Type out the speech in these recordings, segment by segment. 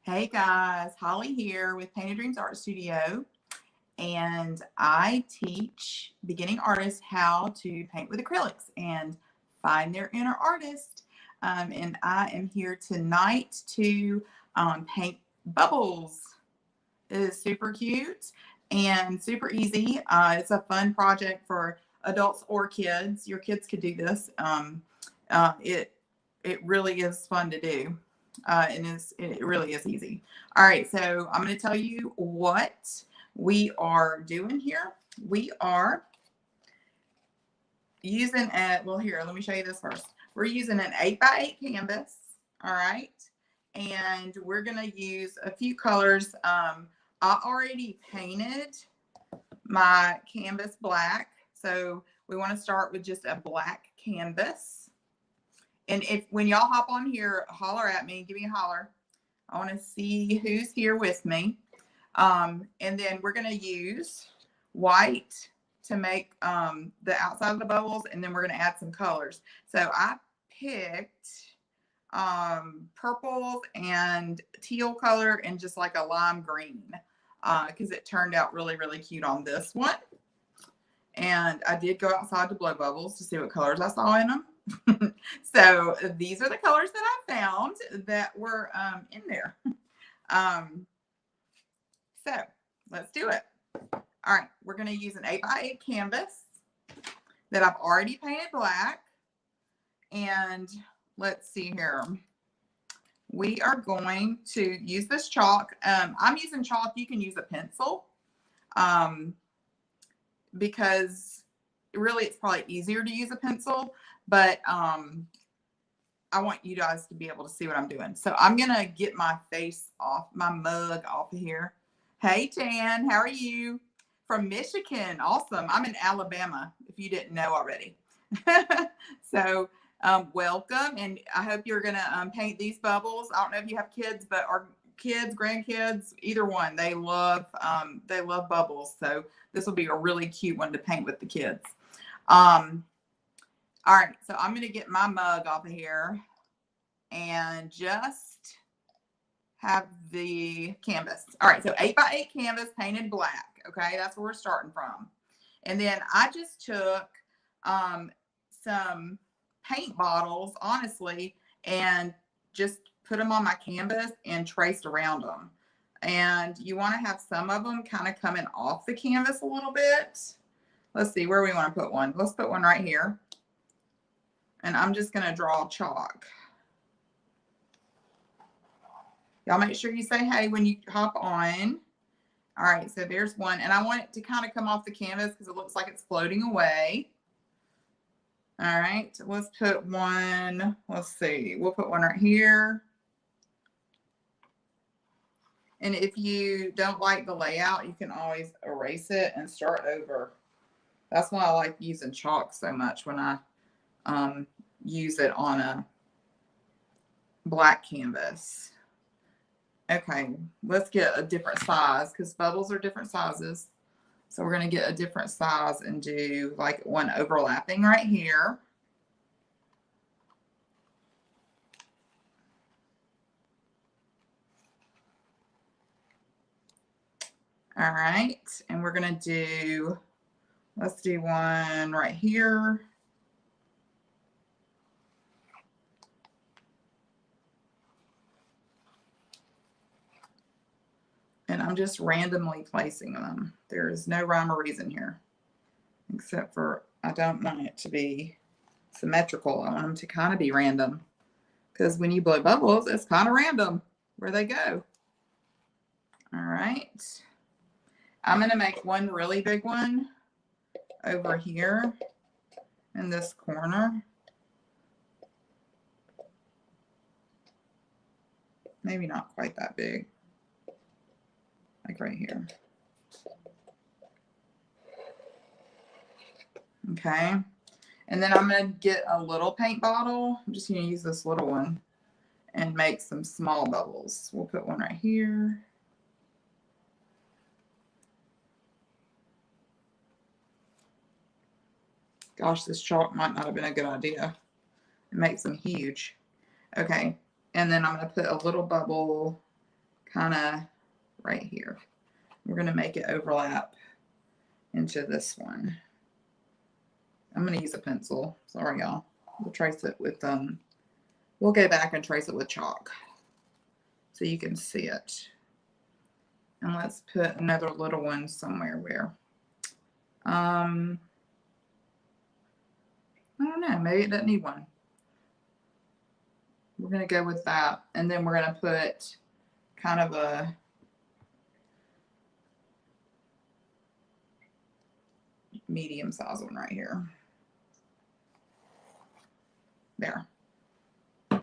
Hey guys, Holly here with Painted Dreams Art Studio, and I teach beginning artists how to paint with acrylics and find their inner artist. And I am here tonight to paint bubbles. It is super cute and super easy. It's a fun project for adults or kids. Your kids could do this. Uh, it it really is fun to do, and it really is easy. All right, so I'm going to tell you what we are doing here. We are using here, let me show you this first. We're using an 8x8 canvas. All right, and we're going to use a few colors. I already painted my canvas black, so we want to start with just a black canvas. And if when y'all hop on here, holler at me, give me a holler. I want to see who's here with me. And then we're going to use white to make the outside of the bubbles, and then we're going to add some colors. So I picked purple and teal color and just like a lime green because it turned out really, really cute on this one. And I did go outside to blow bubbles to see what colors I saw in them. So these are the colors that I found that were in there. So let's do it. All right, we're going to use an 8x8 canvas that I've already painted black. And let's see here. We are going to use this chalk. I'm using chalk. You can use a pencil because really it's probably easier to use a pencil. But I want you guys to be able to see what I'm doing. So I'm going to get my face off, my mug off of here. Hey, Jan, how are you? From Michigan. Awesome. I'm in Alabama, if you didn't know already. So welcome. And I hope you're going to paint these bubbles. I don't know if you have kids, but our kids, grandkids, either one, they love bubbles. So this will be a really cute one to paint with the kids. All right, so I'm going to get my mug off of here and just have the canvas. All right, so 8x8 canvas painted black. Okay, that's where we're starting from. And then I just took some paint bottles, honestly, and just put them on my canvas and traced around them. And you want to have some of them kind of coming off the canvas a little bit. Let's see where we want to put one. Let's put one right here. And I'm just going to draw chalk. Y'all make sure you say hey when you hop on. All right, so there's one. And I want it to kind of come off the canvas because it looks like it's floating away. All right, let's put one. Let's see. We'll put one right here. And if you don't like the layout, you can always erase it and start over. That's why I like using chalk so much when I use it on a black canvas. Okay, let's get a different size because bubbles are different sizes. So we're going to get a different size and do like one overlapping right here. All right, and we're going to do, let's do one right here. And I'm just randomly placing them. There is no rhyme or reason here, except for I don't want it to be symmetrical. I want them to kind of be random because when you blow bubbles, it's kind of random where they go. All right. I'm going to make one really big one over here in this corner. Maybe not quite that big. Like right here. Okay. And then I'm going to get a little paint bottle. I'm just going to use this little one and make some small bubbles. We'll put one right here. Gosh, this chalk might not have been a good idea. It makes them huge. Okay. And then I'm going to put a little bubble kind of right here. We're going to make it overlap into this one. I'm going to use a pencil. Sorry, y'all. We'll trace it with, we'll go back and trace it with chalk so you can see it. And let's put another little one somewhere where, I don't know, maybe it doesn't need one. We're going to go with that. And then we're going to put kind of a medium size one right here. There. All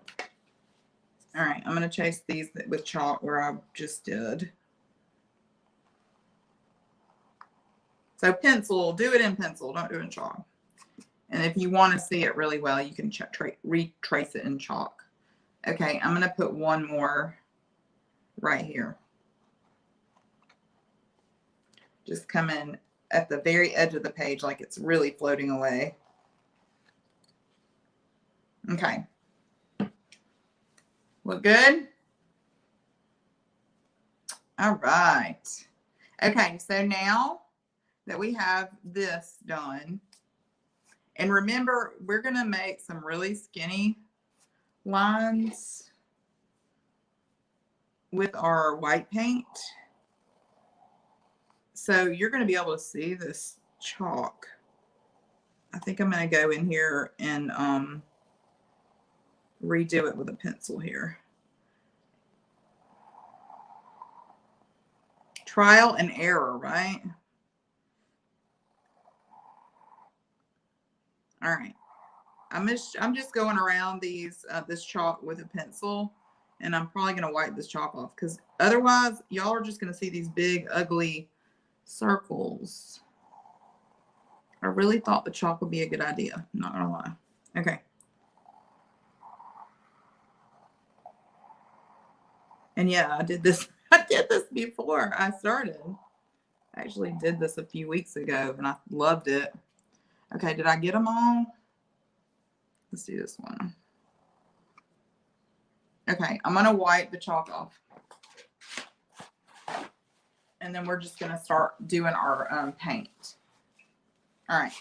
right, I'm going to chase these with chalk where I just did. So pencil, do it in pencil, don't do it in chalk. And if you want to see it really well, you can retrace it in chalk. Okay, I'm going to put one more right here. Just come in at the very edge of the page like it's really floating away. Okay. Look good? All right. Okay, so now that we have this done, and remember, we're going to make some really skinny lines with our white paint. So you're going to be able to see this chalk. I think I'm going to go in here and redo it with a pencil here. Trial and error, right? All right. I'm just going around these this chalk with a pencil, and I'm probably going to wipe this chalk off because otherwise y'all are just going to see these big ugly circles. I really thought the chalk would be a good idea. I'm not going to lie. Okay. And yeah, I did this. I did this before I started. I actually did this a few weeks ago, and I loved it. Okay, did I get them all? Let's do this one. Okay, I'm going to wipe the chalk off. And then we're just going to start doing our paint. All right.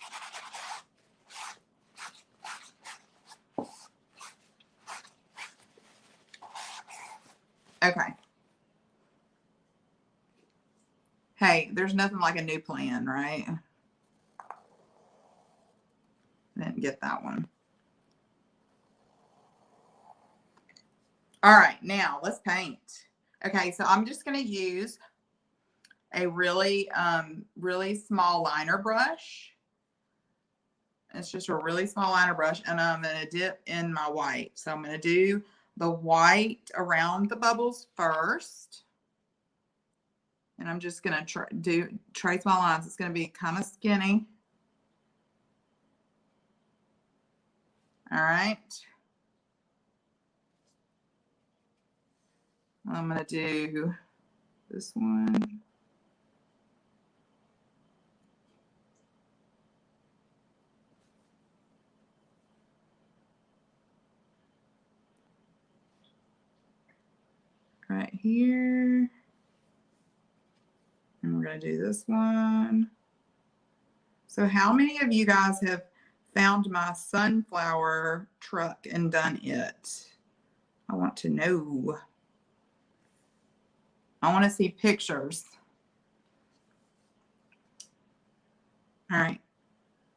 Okay. Hey, there's nothing like a new plan, right? Didn't get that one. All right, now let's paint. Okay, so I'm just going to use a really small liner brush. It's just a really small liner brush, and I'm going to dip in my white. So I'm going to do the white around the bubbles first. And I'm just going to trace my lines. It's going to be kind of skinny. All right. I'm going to do this one. Right here. And we're going to do this one. So how many of you guys have found my sunflower truck and done it? I want to know. I want to see pictures. All right.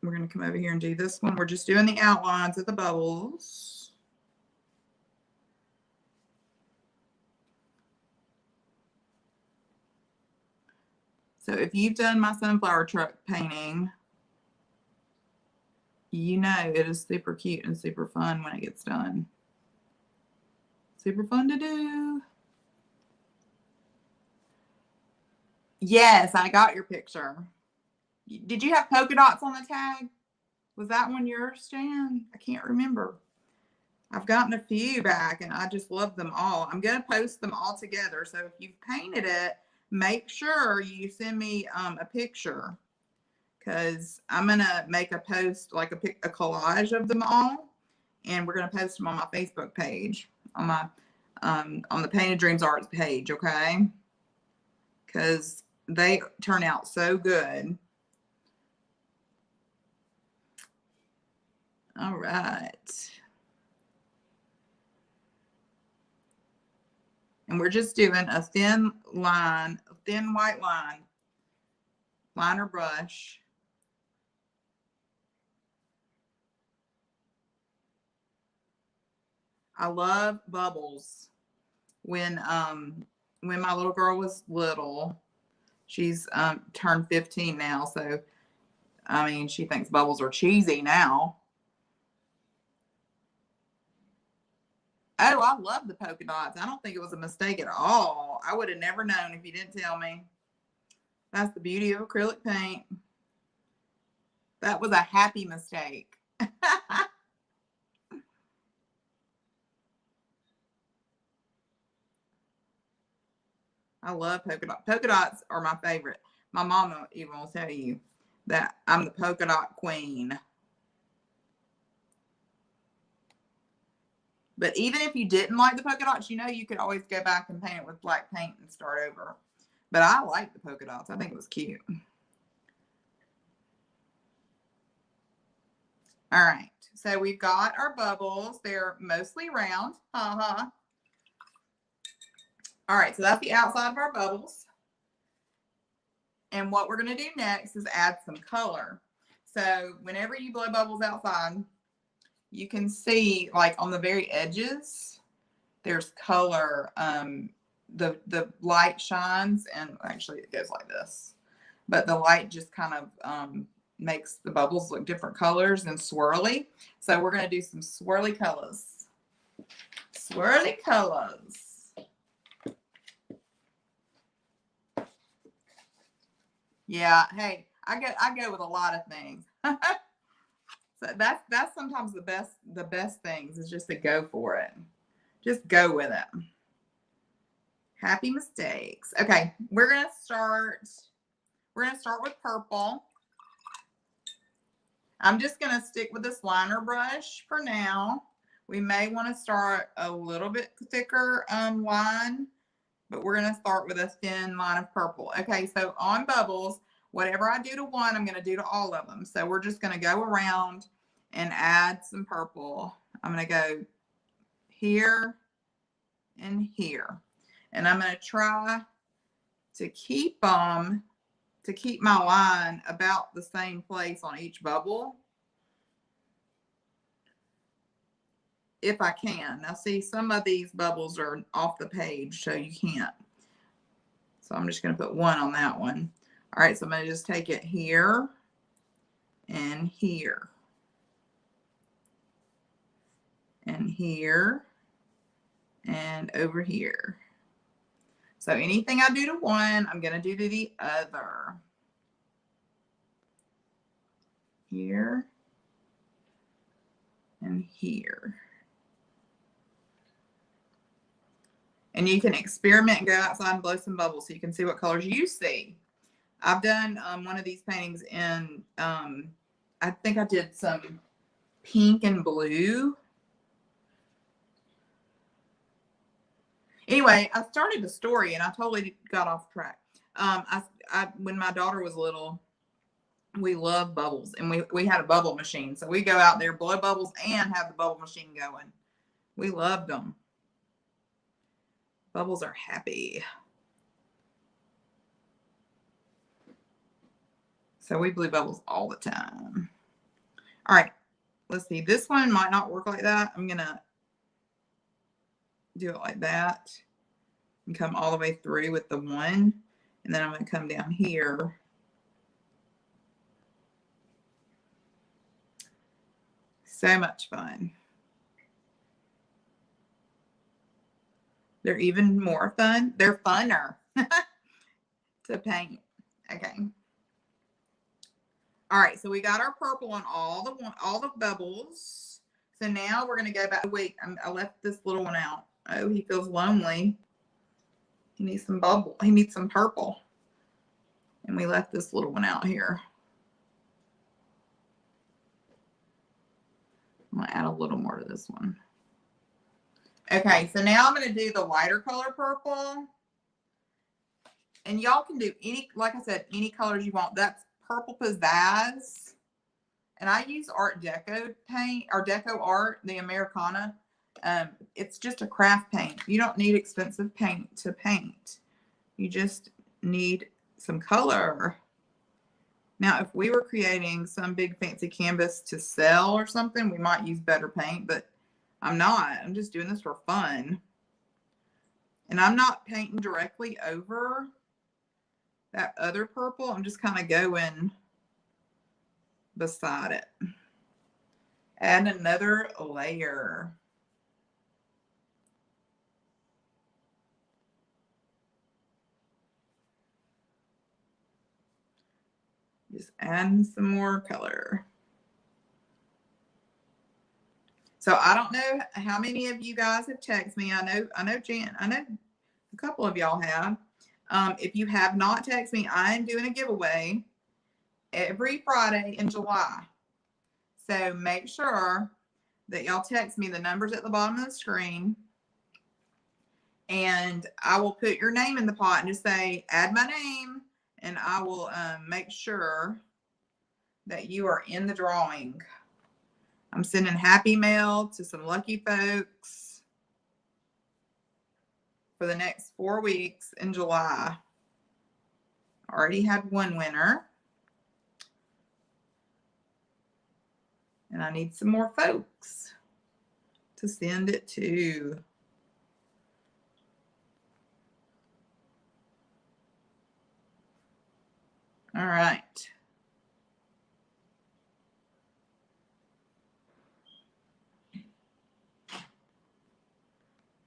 We're going to come over here and do this one. We're just doing the outlines of the bubbles. So if you've done my sunflower truck painting, you know it is super cute and super fun when it gets done. Super fun to do. Yes, I got your picture. Did you have polka dots on the tag? Was that one yours, Jan? I can't remember. I've gotten a few back, and I just love them all. I'm going to post them all together. So if you've painted it, make sure you send me a picture, because I'm going to make a post, like a collage of them all, and we're going to post them on my Facebook page, on my on the Painted Dreams Arts page, okay? Because they turn out so good. All right. And we're just doing a thin line, a thin white line, liner brush. I love bubbles. When my little girl was little, she's turned 15 now, so I mean, she thinks bubbles are cheesy now. Oh, I love the polka dots. I don't think it was a mistake at all. I would have never known if you didn't tell me. That's the beauty of acrylic paint. That was a happy mistake. I love polka dots. Polka dots are my favorite. My mama even will tell you that I'm the polka dot queen. But even if you didn't like the polka dots, you know, you could always go back and paint it with black paint and start over. But I like the polka dots. I think it was cute. All right. So we've got our bubbles. They're mostly round. All right. So that's the outside of our bubbles. And what we're going to do next is add some color. So whenever you blow bubbles outside, you can see like on the very edges, there's color. The light shines, and actually it goes like this, but the light just kind of makes the bubbles look different colors and swirly. So we're going to do some swirly colors. Swirly colors. Yeah, hey, I go with a lot of things. So that's sometimes the best things is just to go for it. Just go with it. Happy mistakes. Okay, we're gonna start with purple. I'm just gonna stick with this liner brush for now. We may want to start a little bit thicker line, but we're gonna start with a thin line of purple. Okay, so on bubbles, whatever I do to one, I'm gonna do to all of them. So we're just gonna go around and add some purple. I'm gonna go here and here. And I'm going to try to keep my line about the same place on each bubble, if I can. Now see, some of these bubbles are off the page, so you can't. So I'm just going to put one on that one. All right, so I'm going to just take it here and here and here and over here. So anything I do to one, I'm going to do to the other. Here and here. And you can experiment and go outside and blow some bubbles so you can see what colors you see. I've done one of these paintings in, I think I did some pink and blue. Anyway, I started the story and I totally got off track. When my daughter was little, we loved bubbles, and we had a bubble machine. So we go out there, blow bubbles, and have the bubble machine going. We loved them. Bubbles are happy. So we blew bubbles all the time. All right, let's see. This one might not work like that. I'm going to do it like that and come all the way through with the one. And then I'm going to come down here. So much fun. They're even more fun. They're funner to paint. Okay. All right, so we got our purple on all the bubbles. So now we're going to go back. Wait, I left this little one out. Oh, he feels lonely. He needs some bubble. He needs some purple. And we left this little one out here. I'm going to add a little more to this one. Okay, so now I'm going to do the lighter color purple. And y'all can do any, like I said, any colors you want. That's Purple Pizzazz. And I use Art Deco paint, or Deco Art, the Americana. It's just a craft paint. You don't need expensive paint to paint. You just need some color. Now, if we were creating some big fancy canvas to sell or something, we might use better paint, but I'm not. I'm just doing this for fun. And I'm not painting directly over that other purple. I'm just kind of going beside it. Add another layer. Just adding some more color. So I don't know how many of you guys have texted me. I know Jan, I know a couple of y'all have. If you have not texted me, I am doing a giveaway every Friday in July. So make sure that y'all text me the numbers at the bottom of the screen, and I will put your name in the pot and just say, add my name, and I will make sure that you are in the drawing. I'm sending happy mail to some lucky folks for the next 4 weeks in July. Already had one winner. And I need some more folks to send it to. All right.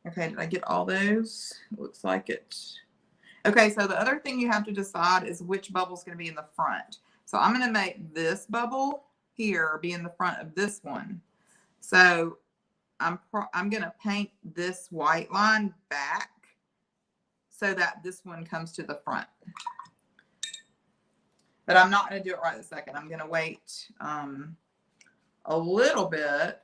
Okay, did I get all those? Looks like it. Okay, so the other thing you have to decide is which bubble is going to be in the front. So I'm going to make this bubble here be in the front of this one. So I'm going to paint this white line back so that this one comes to the front. But I'm not going to do it right this second. I'm going to wait a little bit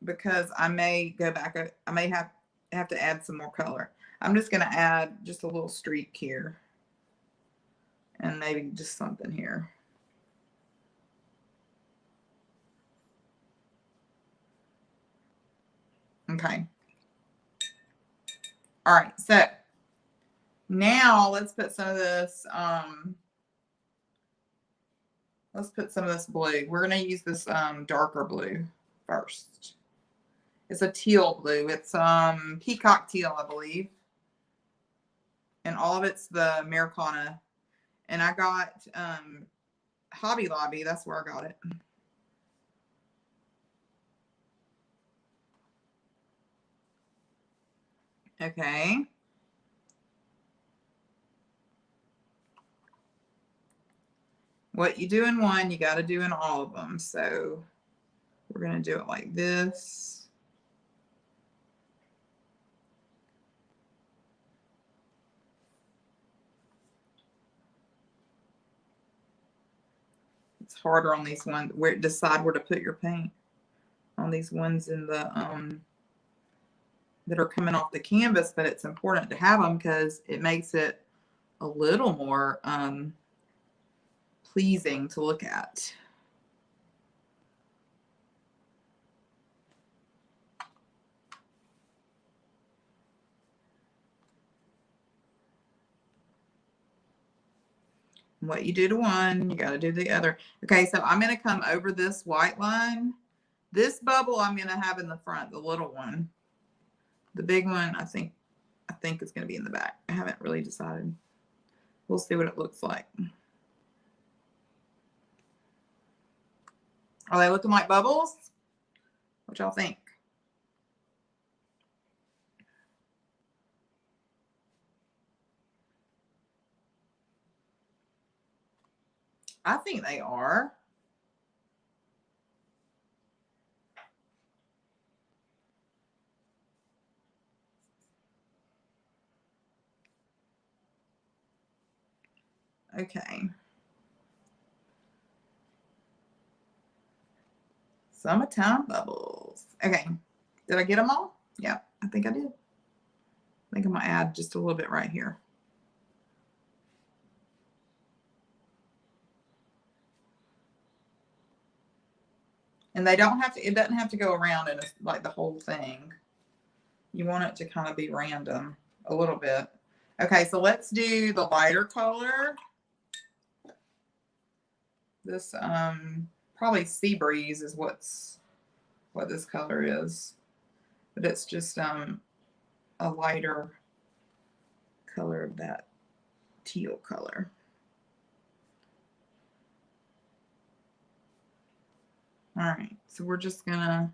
because I may go back. I may have to add some more color. I'm just going to add just a little streak here and maybe just something here. Okay. All right. So now let's put some of this, let's put some of this blue. We're going to use this darker blue first. It's a teal blue. It's peacock teal, I believe. And all of it's the Americana. And I got Hobby Lobby. That's where I got it. Okay. What you do in one, you got to do in all of them. So we're going to do it like this. It's harder on these ones where decide where to put your paint on these ones in the that are coming off the canvas, but it's important to have them because it makes it a little more pleasing to look at. What you do to one, you got to do the other. Okay, so I'm going to come over this white line. This bubble I'm going to have in the front, the little one. The big one, I think is going to be in the back. I haven't really decided. We'll see what it looks like. Are they looking like bubbles? What y'all think? I think they are. Okay. Summertime bubbles. Okay. Did I get them all? Yeah, I think I did. I think I'm going to add just a little bit right here. And they don't have to, it doesn't have to go around in like the whole thing. You want it to kind of be random a little bit. Okay, so let's do the lighter color. This probably Sea Breeze is what this color is. But it's just a lighter color of that teal color. All right, so we're just gonna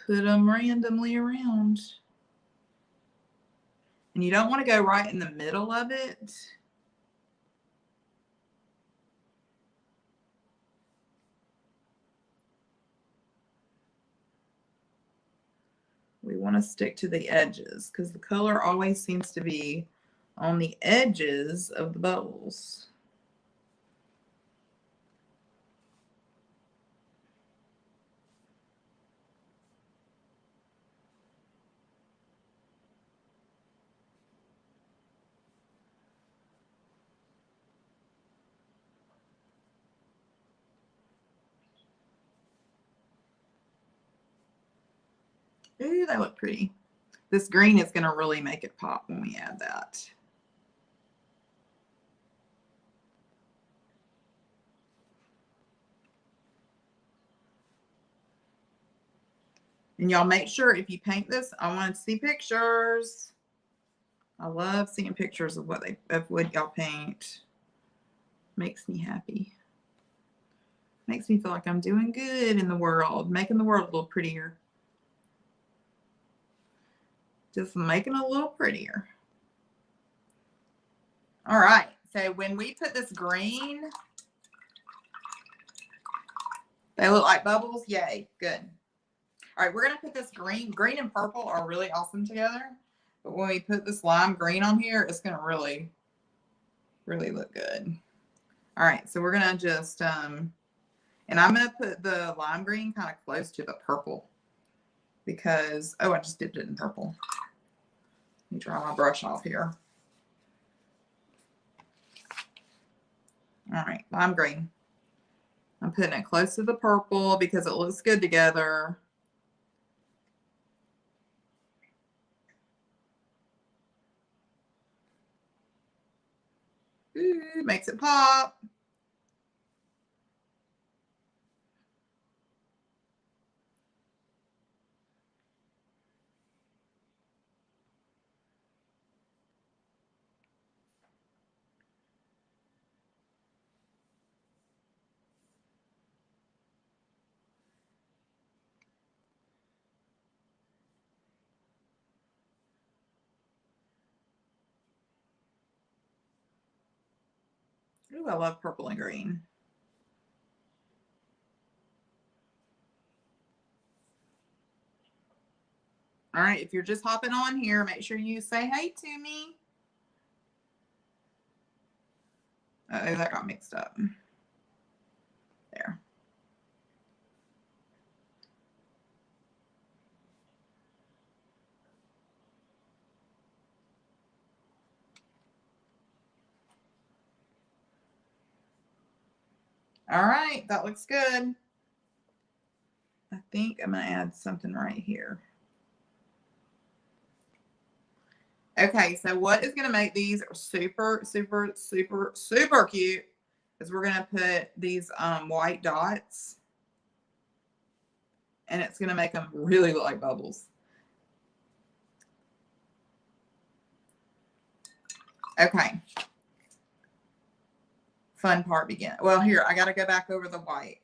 put them randomly around. And you don't want to go right in the middle of it. We want to stick to the edges because the color always seems to be on the edges of the bubbles. Ooh, they look pretty. This green is going to really make it pop when we add that. And y'all make sure if you paint this, I want to see pictures. I love seeing pictures of what y'all paint. Makes me happy. Makes me feel like I'm doing good in the world, making the world a little prettier. Just making it a little prettier. All right, so when we put this green, they look like bubbles. Yay, good. All right, we're gonna put this green and purple are really awesome together. But when we put this lime green on here, it's gonna really look good. All right, so we're gonna just, and I'm gonna put the lime green kind of close to the purple because, oh, I just dipped it in purple. Let me dry my brush off here. All right, lime green. I'm putting it close to the purple because it looks good together. Ooh, makes it pop. Ooh, I love purple and green. All right, if you're just hopping on here, make sure you say hey to me. Uh-oh, that got mixed up. There. All right, that looks good. I think I'm going to add something right here. Okay, so what is going to make these super, super, super, super cute is we're going to put these white dots, and it's going to make them really look like bubbles. Okay. Fun part begin. Well, here, I got to go back over the white.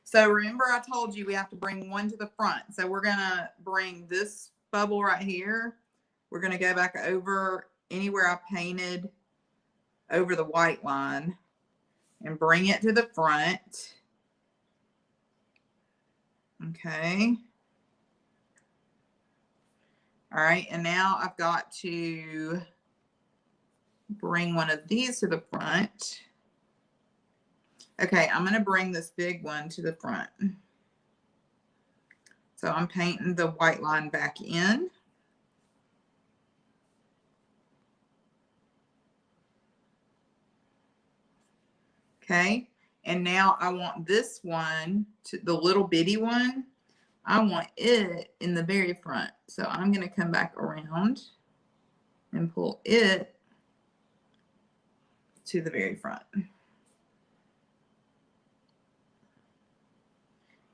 So remember I told you we have to bring one to the front. So we're going to bring this bubble right here. We're going to go back over anywhere I painted over the white line and bring it to the front. Okay. All right. And now I've got to bring one of these to the front. Okay, I'm going to bring this big one to the front. So I'm painting the white line back in. Okay, and now I want this one, the little bitty one, I want it in the very front. So I'm going to come back around and pull it to the very front.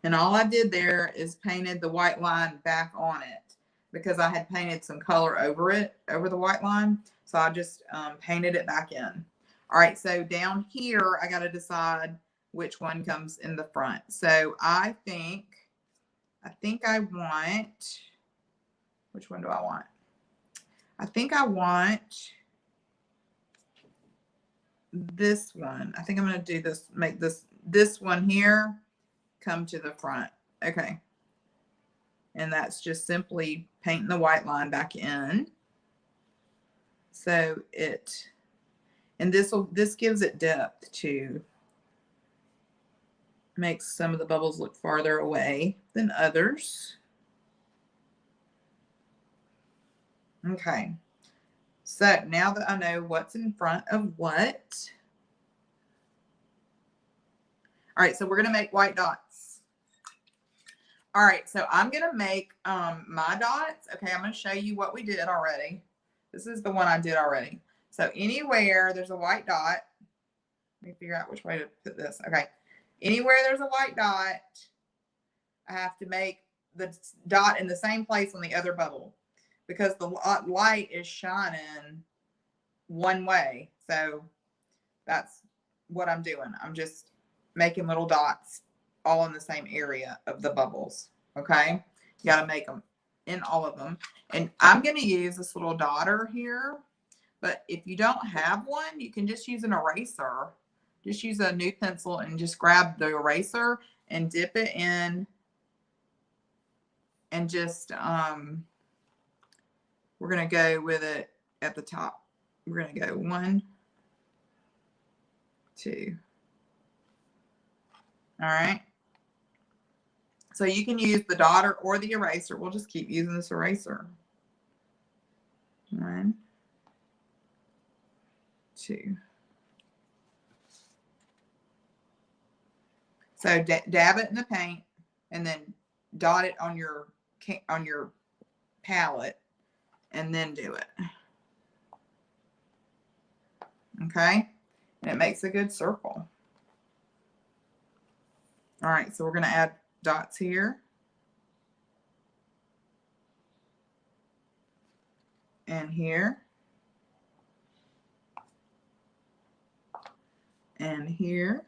And all I did there is painted the white line back on it because I had painted some color over it, over the white line. So I just painted it back in. All right, so down here, I got to decide which one comes in the front. So I think I want, which one do I want? I think I want this one. I think I'm going to do this, make this one here come to the front. Okay. And that's just simply painting the white line back in. So and this gives it depth too. Makes some of the bubbles look farther away than others. Okay. So now that I know what's in front of what. All right, so we're going to make white dots. All right, so I'm going to make my dots. Okay, I'm going to show you what we did already. This is the one I did already. So anywhere there's a white dot, let me figure out which way to put this. Okay, anywhere there's a white dot, I have to make the dot in the same place on the other bubble because the light is shining one way. So that's what I'm doing. I'm just making little dots all in the same area of the bubbles. Okay, you got to make them in all of them. And I'm going to use this little dotter here, but if you don't have one, you can just use an eraser. Just use a new pencil and just grab the eraser and dip it in and just we're going to go with it at the top. We're going to go 1, 2. All right. So you can use the dotter or the eraser. We'll just keep using this eraser. 1, 2. So dab it in the paint and then dot it on your palette and then do it. Okay? And it makes a good circle. All right, so we're going to add dots here. And here. And here.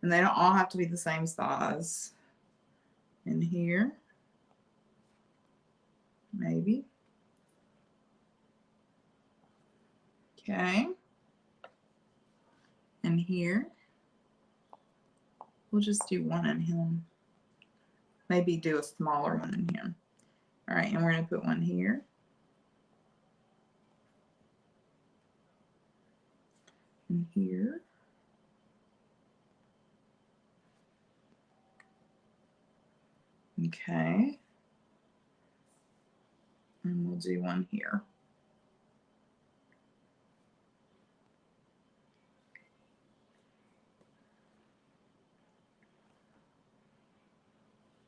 And they don't all have to be the same size. In here. Maybe. Okay. And here. We'll just do one in him. Maybe do a smaller one in here. All right, and we're going to put one here. And here. Okay. And we'll do one here.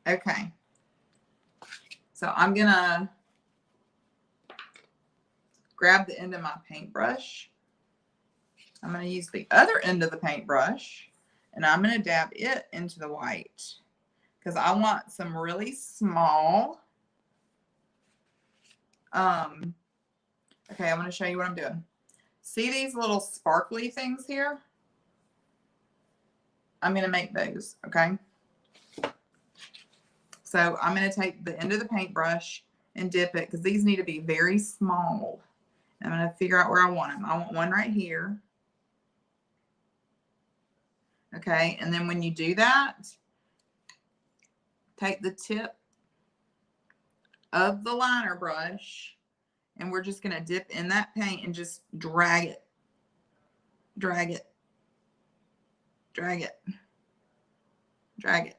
Okay. So I'm going to grab the end of my paintbrush. I'm going to use the other end of the paintbrush and I'm going to dab it into the white because I want some really small. Okay, I'm going to show you what I'm doing. See these little sparkly things here? I'm going to make those, okay? So I'm going to take the end of the paintbrush and dip it because these need to be very small. I'm going to figure out where I want them. I want one right here. Okay, and then when you do that, take the tip of the liner brush and we're just going to dip in that paint and just drag it, drag it, drag it, drag it.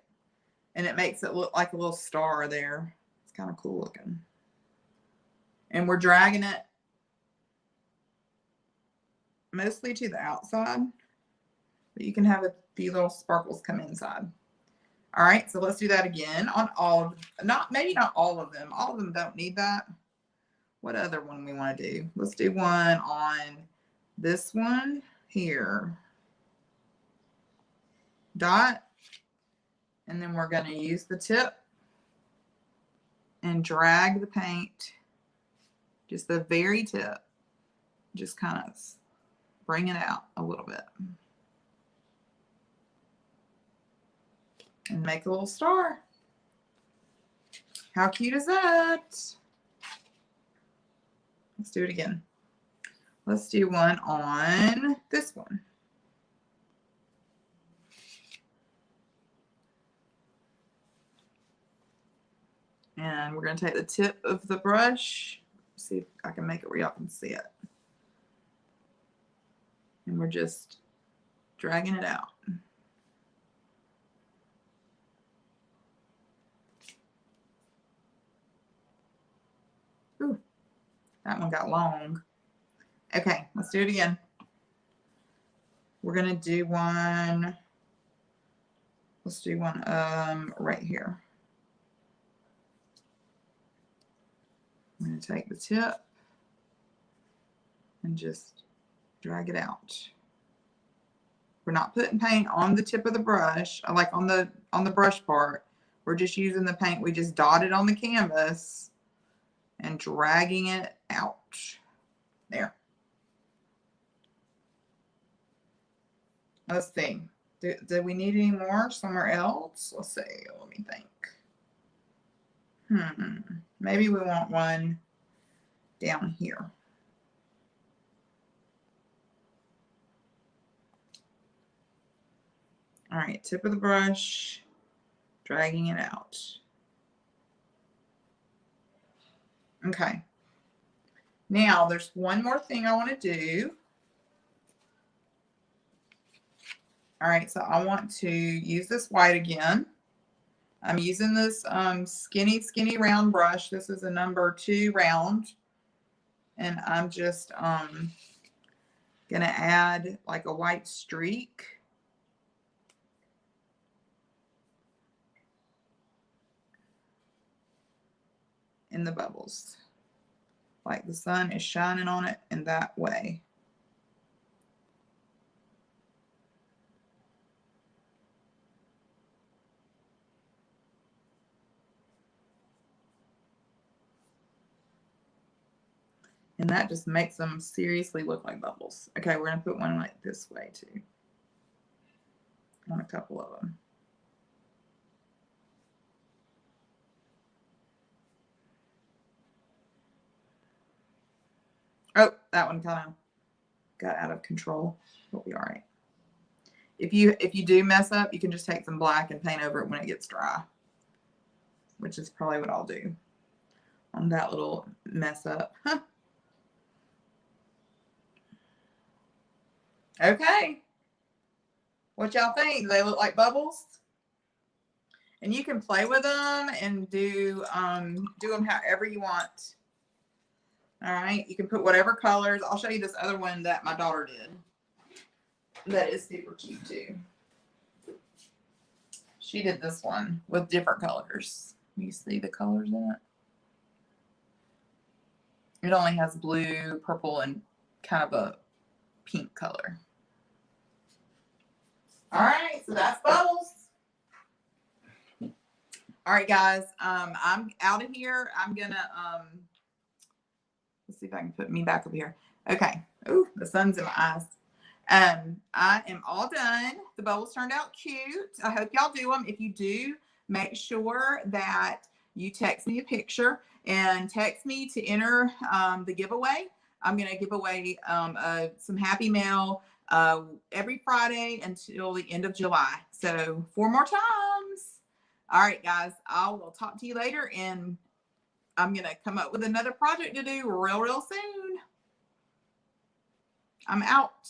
And it makes it look like a little star there. It's kind of cool looking. And we're dragging it mostly to the outside, but you can have a few little sparkles come inside. All right, so let's do that again on all of, maybe not all of them. All of them don't need that. What other one we want to do? Let's do one on this one here. Dot. And then we're going to use the tip and drag the paint, just the very tip, just kind of bring it out a little bit. And make a little star. How cute is that? Let's do it again. Let's do one on this one. And we're going to take the tip of the brush. See if I can make it where y'all can see it. And we're just dragging it out. Ooh, that one got long. Okay, let's do it again. We're going to do one. Let's do one right here. I'm going to take the tip and just drag it out. We're not putting paint on the tip of the brush, like on the brush part. We're just using the paint we just dotted on the canvas and dragging it out. There. Let's see. Do we need any more somewhere else? Let's see. Let me think. Maybe we want one down here. All right, tip of the brush, dragging it out. Okay. Now there's one more thing I want to do. All right, so I want to use this white again. I'm using this skinny round brush. This is a number 2 round. And I'm just going to add like a white streak. In the bubbles. Like the sun is shining on it in that way. And that just makes them seriously look like bubbles. Okay, we're going to put one like this way too. On a couple of them. Oh, that one kind of got out of control. We'll be all right. If you do mess up, you can just take some black and paint over it when it gets dry, which is probably what I'll do on that little mess up. Huh. Okay. What y'all think? Do they look like bubbles? And you can play with them and do them however you want. All right. You can put whatever colors. I'll show you this other one that my daughter did. That is super cute too. She did this one with different colors. You see the colors in it? It only has blue, purple, and kind of a pink color. All right, so that's bubbles. All right, guys, I'm out of here. I'm gonna let's see if I can put me back up here. Okay. Ooh, the sun's in my eyes. I am all done. The bubbles turned out cute. I hope y'all do them. If you do, make sure that you text me a picture and text me to enter the giveaway. I'm going to give away some Happy Mail every Friday until the end of July. So 4 more times. All right, guys, I will talk to you later, and I'm going to come up with another project to do real soon. I'm out.